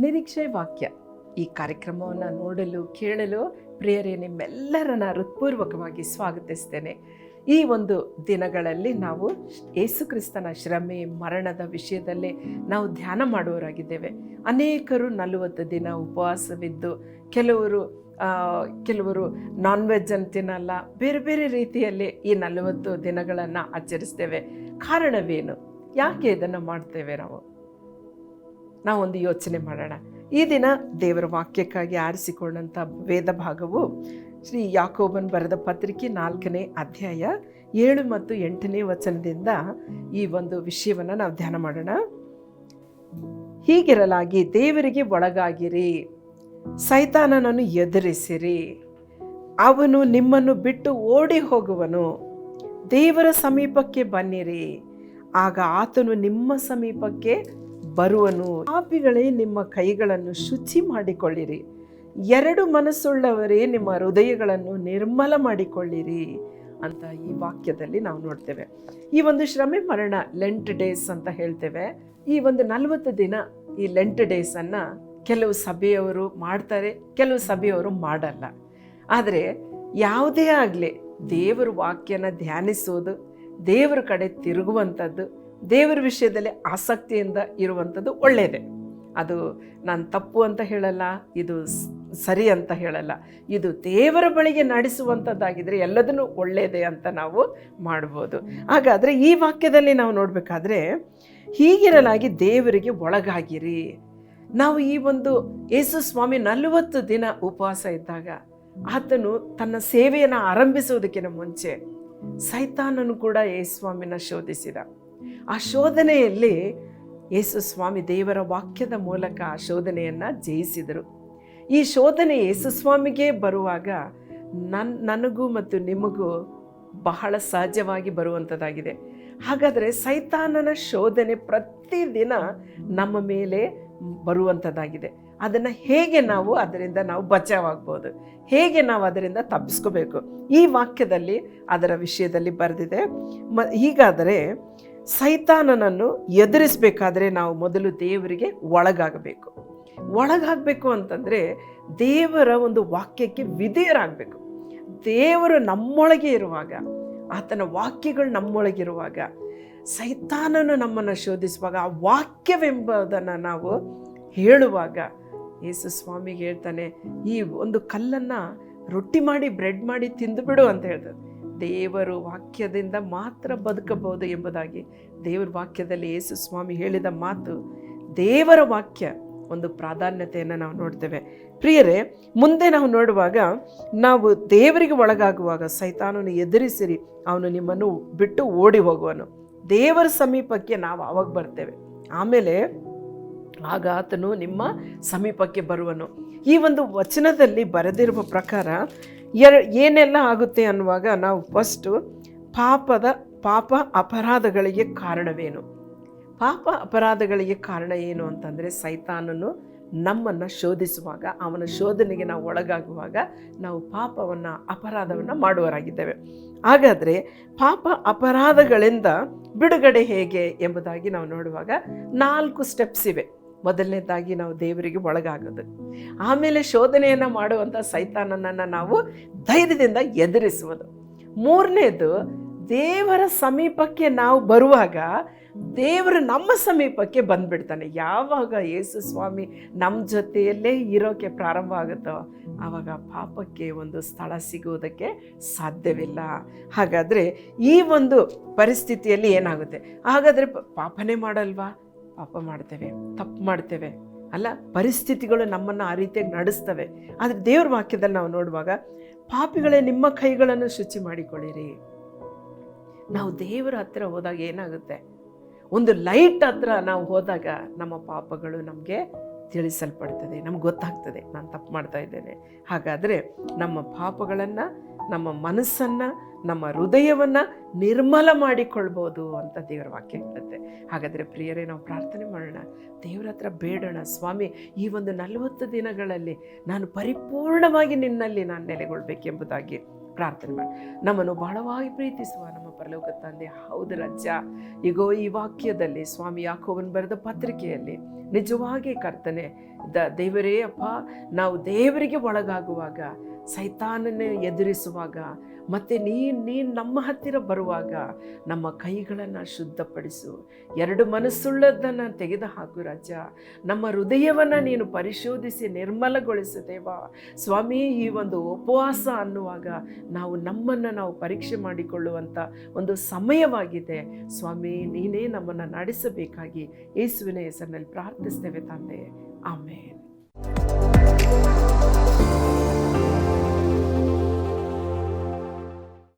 ನಿರೀಕ್ಷೆ ವಾಕ್ಯ ಈ ಕಾರ್ಯಕ್ರಮವನ್ನು ನೋಡಲು ಕೇಳಲು ಪ್ರಿಯರೇ ನಿಮ್ಮೆಲ್ಲರನ್ನ ಹೃತ್ಪೂರ್ವಕವಾಗಿ ಸ್ವಾಗತಿಸ್ತೇನೆ. ಈ ಒಂದು ದಿನಗಳಲ್ಲಿ ನಾವು ಯೇಸು ಕ್ರಿಸ್ತನ ಶ್ರಮೆ ಮರಣದ ವಿಷಯದಲ್ಲೇ ನಾವು ಧ್ಯಾನ ಮಾಡುವವರಾಗಿದ್ದೇವೆ. ಅನೇಕರು 40 ದಿನ ಉಪವಾಸವಿದ್ದು ಕೆಲವರು ನಾನ್ ವೆಜ್ ಅಂತ ತಿನ್ನಲ್ಲ, ಬೇರೆ ಬೇರೆ ರೀತಿಯಲ್ಲಿ ಈ 40 ದಿನಗಳನ್ನು ಆಚರಿಸ್ತೇವೆ. ಕಾರಣವೇನು? ಯಾಕೆ ಇದನ್ನು ಮಾಡ್ತೇವೆ? ನಾವೊಂದು ಯೋಚನೆ ಮಾಡೋಣ. ಈ ದಿನ ದೇವರ ವಾಕ್ಯಕ್ಕಾಗಿ ಆರಿಸಿಕೊಂಡಂಥ ವೇದ ಭಾಗವು ಶ್ರೀ ಯಾಕೋಬನ್ ಬರೆದ ಪತ್ರಿಕೆ 4ನೇ ಅಧ್ಯಾಯ 7 ಮತ್ತು 8ನೇ ವಚನದಿಂದ ಈ ಒಂದು ವಿಷಯವನ್ನು ನಾವು ಧ್ಯಾನ ಮಾಡೋಣ. ಹೀಗಿರಲಾಗಿ ದೇವರಿಗೆ ಒಳಗಾಗಿರಿ, ಸೈತಾನನನ್ನು ಎದುರಿಸಿರಿ, ಅವನು ನಿಮ್ಮನ್ನು ಬಿಟ್ಟು ಓಡಿ ಹೋಗುವನು. ದೇವರ ಸಮೀಪಕ್ಕೆ ಬನ್ನಿರಿ, ಆಗ ಆತನು ನಿಮ್ಮ ಸಮೀಪಕ್ಕೆ ಬರುವನು. ಪಾಪಿಗಳೇ, ನಿಮ್ಮ ಕೈಗಳನ್ನು ಶುಚಿ ಮಾಡಿಕೊಳ್ಳಿರಿ, ಎರಡು ಮನಸ್ಸುಳ್ಳವರೇ ನಿಮ್ಮ ಹೃದಯಗಳನ್ನು ನಿರ್ಮಲ ಮಾಡಿಕೊಳ್ಳಿರಿ ಅಂತ ಈ ವಾಕ್ಯದಲ್ಲಿ ನಾವು ನೋಡ್ತೇವೆ. ಈ ಒಂದು ಶ್ರಮೆ ಮರಣ ಲೆಂಟ್ ಡೇಸ್ ಅಂತ ಹೇಳ್ತೇವೆ. ಈ ಒಂದು 40 ದಿನ ಈ ಲೆಂಟ್ ಡೇಸನ್ನು ಕೆಲವು ಸಭೆಯವರು ಮಾಡ್ತಾರೆ, ಕೆಲವು ಸಭೆಯವರು ಮಾಡಲ್ಲ. ಆದರೆ ಯಾವುದೇ ಆಗಲಿ ದೇವರ ವಾಕ್ಯನ ಧ್ಯಾನಿಸೋದು, ದೇವರ ಕಡೆ ತಿರುಗುವಂಥದ್ದು, ದೇವರ ವಿಷಯದಲ್ಲಿ ಆಸಕ್ತಿಯಿಂದ ಇರುವಂಥದ್ದು ಒಳ್ಳೆಯದೇ. ಅದು ನಾನು ತಪ್ಪು ಅಂತ ಹೇಳಲ್ಲ, ಇದು ಸರಿ ಅಂತ ಹೇಳಲ್ಲ. ಇದು ದೇವರ ಬಳಿಗೆ ನಡೆಸುವಂಥದ್ದಾಗಿದ್ದರೆ ಎಲ್ಲದನ್ನೂ ಒಳ್ಳೆಯದೇ ಅಂತ ನಾವು ಮಾಡ್ಬೋದು. ಹಾಗಾದರೆ ಈ ವಾಕ್ಯದಲ್ಲಿ ನಾವು ನೋಡಬೇಕಾದ್ರೆ, ಹೀಗಿರಲಾಗಿ ದೇವರಿಗೆ ಒಳಗಾಗಿರಿ. ನಾವು ಈ ಒಂದು ಯೇಸು ಸ್ವಾಮಿ 40 ದಿನ ಉಪವಾಸ ಇದ್ದಾಗ ಆತನು ತನ್ನ ಸೇವೆಯನ್ನು ಆರಂಭಿಸುವುದಕ್ಕಿಂತ ಮುಂಚೆ ಸೈತಾನನು ಕೂಡ ಯೇಸು ಸ್ವಾಮಿನ ಶೋಧಿಸಿದ. ಆ ಶೋಧನೆಯಲ್ಲಿ ಯೇಸು ಸ್ವಾಮಿ ದೇವರ ವಾಕ್ಯದ ಮೂಲಕ ಆ ಶೋಧನೆಯನ್ನು ಜಯಿಸಿದರು. ಈ ಶೋಧನೆ ಯೇಸು ಸ್ವಾಮಿಗೆ ಬರುವಾಗ ನನಗೂ ಮತ್ತು ನಿಮಗೂ ಬಹಳ ಸಹಜವಾಗಿ ಬರುವಂಥದ್ದಾಗಿದೆ. ಹಾಗಾದರೆ ಸೈತಾನನ ಶೋಧನೆ ಪ್ರತಿದಿನ ನಮ್ಮ ಮೇಲೆ ಬರುವಂಥದ್ದಾಗಿದೆ. ಅದನ್ನು ಹೇಗೆ ನಾವು ಅದರಿಂದ ನಾವು ಬಚಾವಾಗ್ಬೋದು, ಹೇಗೆ ನಾವು ಅದರಿಂದ ತಪ್ಪಿಸ್ಕೋಬೇಕು, ಈ ವಾಕ್ಯದಲ್ಲಿ ಅದರ ವಿಷಯದಲ್ಲಿ ಬರೆದಿದೆ. ಹೀಗಾದರೆ ಸೈತಾನನನ್ನು ಎದುರಿಸಬೇಕಾದ್ರೆ ನಾವು ಮೊದಲು ದೇವರಿಗೆ ಒಳಗಾಗಬೇಕು ಅಂತಂದರೆ ದೇವರ ಒಂದು ವಾಕ್ಯಕ್ಕೆ ವಿಧೇಯರಾಗಬೇಕು. ದೇವರು ನಮ್ಮೊಳಗೆ ಇರುವಾಗ, ಆತನ ವಾಕ್ಯಗಳು ನಮ್ಮೊಳಗಿರುವಾಗ, ಸೈತಾನನು ನಮ್ಮನ್ನು ಶೋಧಿಸುವಾಗ ಆ ವಾಕ್ಯವೆಂಬುದನ್ನು ನಾವು ಹೇಳುವಾಗ ಯೇಸು ಸ್ವಾಮಿಗೆ ಹೇಳ್ತಾನೆ, ಈ ಒಂದು ಕಲ್ಲನ್ನು ರೊಟ್ಟಿ ಮಾಡಿ ಬ್ರೆಡ್ ಮಾಡಿ ತಿಂದುಬಿಡು ಅಂತ ಹೇಳ್ತಾರೆ. ದೇವರು ವಾಕ್ಯದಿಂದ ಮಾತ್ರ ಬದುಕಬಹುದು ಎಂಬುದಾಗಿ ದೇವರ ವಾಕ್ಯದಲ್ಲಿ ಯೇಸು ಸ್ವಾಮಿ ಹೇಳಿದ ಮಾತು, ದೇವರ ವಾಕ್ಯ ಒಂದು ಪ್ರಾಧಾನ್ಯತೆಯನ್ನು ನಾವು ನೋಡ್ತೇವೆ. ಪ್ರಿಯರೇ, ಮುಂದೆ ನಾವು ನೋಡುವಾಗ ನಾವು ದೇವರಿಗೆ ಒಳಗಾಗುವಾಗ ಸೈತಾನನು ಎದುರಿಸಿರಿ, ಅವನು ನಿಮ್ಮನ್ನು ಬಿಟ್ಟು ಓಡಿ ಹೋಗುವನು. ದೇವರ ಸಮೀಪಕ್ಕೆ ನಾವು ಆವಾಗ ಬರ್ತೇವೆ, ಆಮೇಲೆ ಆಗ ಆತನು ನಿಮ್ಮ ಸಮೀಪಕ್ಕೆ ಬರುವನು. ಈ ಒಂದು ವಚನದಲ್ಲಿ ಬರೆದಿರುವ ಪ್ರಕಾರ ಏನೆಲ್ಲ ಆಗುತ್ತೆ ಅನ್ನುವಾಗ ನಾವು ಫಸ್ಟು ಪಾಪ ಅಪರಾಧಗಳಿಗೆ ಕಾರಣವೇನು? ಪಾಪ ಅಪರಾಧಗಳಿಗೆ ಕಾರಣ ಏನು ಅಂತಂದರೆ, ಸೈತಾನನು ನಮ್ಮನ್ನು ಶೋಧಿಸುವಾಗ, ಅವನ ಶೋಧನೆಗೆ ನಾವು ಒಳಗಾಗುವಾಗ ನಾವು ಅಪರಾಧವನ್ನು ಮಾಡುವರಾಗಿದ್ದೇವೆ. ಹಾಗಾದರೆ ಪಾಪ ಅಪರಾಧಗಳಿಂದ ಬಿಡುಗಡೆ ಹೇಗೆ ಎಂಬುದಾಗಿ ನಾವು ನೋಡುವಾಗ 4 ಸ್ಟೆಪ್ಸ್ ಇವೆ. ಮೊದಲನೇದಾಗಿ ನಾವು ದೇವರಿಗೆ ಒಳಗಾಗೋದು, ಆಮೇಲೆ ಶೋಧನೆಯನ್ನು ಮಾಡುವಂಥ ಸೈತಾನನನ್ನು ನಾವು ಧೈರ್ಯದಿಂದ ಎದುರಿಸುವುದು, ಮೂರನೇದು ದೇವರ ಸಮೀಪಕ್ಕೆ ನಾವು ಬರುವಾಗ ದೇವರು ನಮ್ಮ ಸಮೀಪಕ್ಕೆ ಬಂದುಬಿಡ್ತಾನೆ. ಯಾವಾಗ ಯೇಸು ಸ್ವಾಮಿ ನಮ್ಮ ಜೊತೆಯಲ್ಲೇ ಇರೋಕ್ಕೆ ಪ್ರಾರಂಭ ಆಗುತ್ತೋ ಆವಾಗ ಪಾಪಕ್ಕೆ ಒಂದು ಸ್ಥಳ ಸಿಗುವುದಕ್ಕೆ ಸಾಧ್ಯವಿಲ್ಲ. ಹಾಗಾದರೆ ಈ ಒಂದು ಪರಿಸ್ಥಿತಿಯಲ್ಲಿ ಏನಾಗುತ್ತೆ? ಹಾಗಾದರೆ ಪಾಪನೇ ಮಾಡಲ್ವಾ? ಪಾಪ ಮಾಡ್ತೇವೆ, ತಪ್ಪು ಮಾಡ್ತೇವೆ ಅಲ್ಲ, ಪರಿಸ್ಥಿತಿಗಳು ನಮ್ಮನ್ನು ಆ ರೀತಿಯಾಗಿ ನಡೆಸ್ತವೆ. ಆದರೆ ದೇವ್ರ ವಾಕ್ಯದಲ್ಲಿ ನಾವು ನೋಡುವಾಗ, ಪಾಪಿಗಳೇ ನಿಮ್ಮ ಕೈಗಳನ್ನು ಶುಚಿ ಮಾಡಿಕೊಳ್ಳಿರಿ. ನಾವು ದೇವರ ಹತ್ತಿರ ಹೋದಾಗ ಏನಾಗುತ್ತೆ? ಒಂದು ಲೈಟ್ ಹತ್ರ ನಾವು ಹೋದಾಗ ನಮ್ಮ ಪಾಪಗಳು ನಮಗೆ ತಿಳಿಸಲ್ಪಡ್ತದೆ, ನಮ್ಗೆ ಗೊತ್ತಾಗ್ತದೆ ನಾನು ತಪ್ಪು ಮಾಡ್ತಾ ಇದ್ದೇನೆ. ಹಾಗಾದರೆ ನಮ್ಮ ಪಾಪಗಳನ್ನು, ನಮ್ಮ ಮನಸ್ಸನ್ನು, ನಮ್ಮ ಹೃದಯವನ್ನು ನಿರ್ಮಲ ಮಾಡಿಕೊಳ್ಬೋದು ಅಂತ ದೇವರ ವಾಕ್ಯ ಹೇಳುತ್ತೆ. ಹಾಗಾದರೆ ಪ್ರಿಯರೇ, ನಾವು ಪ್ರಾರ್ಥನೆ ಮಾಡೋಣ, ದೇವರ ಹತ್ರ ಬೇಡೋಣ, ಸ್ವಾಮಿ ಈ ಒಂದು 40 ದಿನಗಳಲ್ಲಿ ನಾನು ಪರಿಪೂರ್ಣವಾಗಿ ನಿನ್ನಲ್ಲಿ ನಾನು ನೆಲೆಗೊಳ್ಬೇಕೆಂಬುದಾಗಿ ಪ್ರಾರ್ಥನೆ ಮಾಡಿ. ನಮ್ಮನ್ನು ಬಹಳವಾಗಿ ಪ್ರೀತಿಸುವ ನಮ್ಮ ಪರಲೋಕ ತಂದೆ. ಹೌದು ರಾಜ, ಈಗೋ ಈ ವಾಕ್ಯದಲ್ಲಿ ಸ್ವಾಮಿ ಯಾಕೋಬನು ಬರೆದ ಪತ್ರಿಕೆಯಲ್ಲಿ ನಿಜವಾಗಿ ಕರ್ತನೆ ದೇವರೇ ಅಪ್ಪ, ನಾವು ದೇವರಿಗೆ ಒಳಗಾಗುವಾಗ, ಸೈತಾನನ ಎದುರಿಸುವಾಗ, ಮತ್ತು ನೀನು ನಮ್ಮ ಹತ್ತಿರ ಬರುವಾಗ ನಮ್ಮ ಕೈಗಳನ್ನು ಶುದ್ಧಪಡಿಸು. ಎರಡು ಮನಸ್ಸುಳ್ಳದನ್ನು ತೆಗೆದುಹಾಕು ರಾಜ. ನಮ್ಮ ಹೃದಯವನ್ನು ನೀನು ಪರಿಶೋಧಿಸಿ ನಿರ್ಮಲಗೊಳಿಸು ದೇವ. ಸ್ವಾಮಿ, ಈ ಒಂದು ಉಪವಾಸ ಅನ್ನುವಾಗ ನಮ್ಮನ್ನು ನಾವು ಪರೀಕ್ಷೆ ಮಾಡಿಕೊಳ್ಳುವಂಥ ಒಂದು ಸಮಯವಾಗಿದೆ ಸ್ವಾಮಿ. ನೀನೇ ನಮ್ಮನ್ನು ನಡೆಸಬೇಕಾಗಿ ಯೇಸುವಿನ ಹೆಸರಿನಲ್ಲಿ ಪ್ರಾರ್ಥಿಸ್ತೇವೆ ತಂದೆ. ಆಮೇನ್.